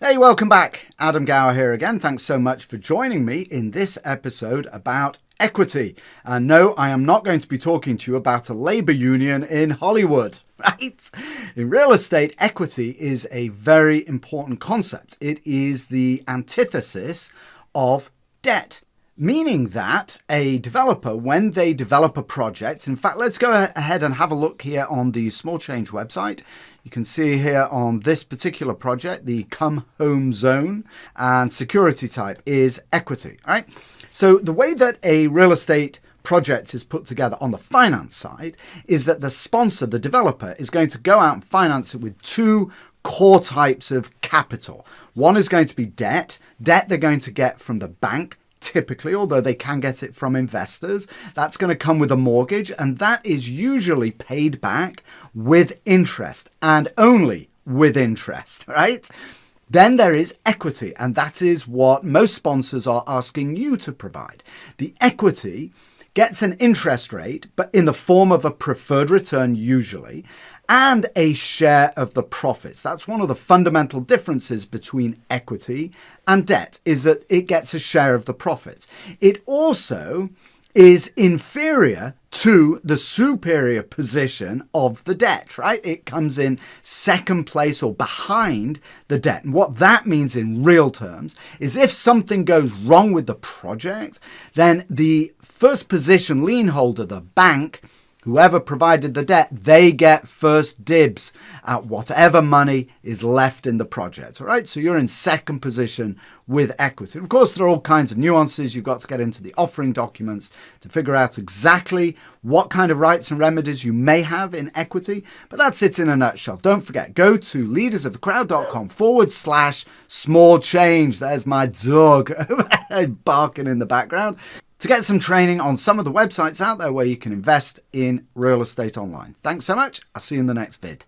Hey, welcome back. Adam Gower here again. Thanks so much for joining me in this episode about equity. And no, I am not going to be talking to you about a labor union in Hollywood, right? In real estate, equity is a very important concept. It is the antithesis of debt. Meaning that a developer, when they develop a project, in fact, let's go ahead and have a look here on the Small Change website. You can see here on this particular project, the come home zone, and security type is equity, right? So the way that a real estate project is put together on the finance side is that the sponsor, the developer, is going to go out and finance it with two core types of capital. One is going to be debt they're going to get from the bank, typically, although they can get it from investors. That's going to come with a mortgage, and that is usually paid back with interest and only with interest, right? Then there is equity, and that is what most sponsors are asking you to provide. The equity gets an interest rate, but in the form of a preferred return usually, and a share of the profits. That's one of the fundamental differences between equity and debt, is that it gets a share of the profits. It also is inferior to the superior position of the debt, right? It comes in second place or behind the debt. And what that means in real terms is if something goes wrong with the project, then the first position lien holder, the bank, whoever provided the debt, they get first dibs at whatever money is left in the project. All right, so you're in second position with equity. Of course, there are all kinds of nuances. You've got to get into the offering documents to figure out exactly what kind of rights and remedies you may have in equity. But that's it in a nutshell. Don't forget, go to leadersofthecrowd.com/small change. There's my dog barking in the background, to get some training on some of the websites out there where you can invest in real estate online. Thanks so much. I'll see you in the next vid.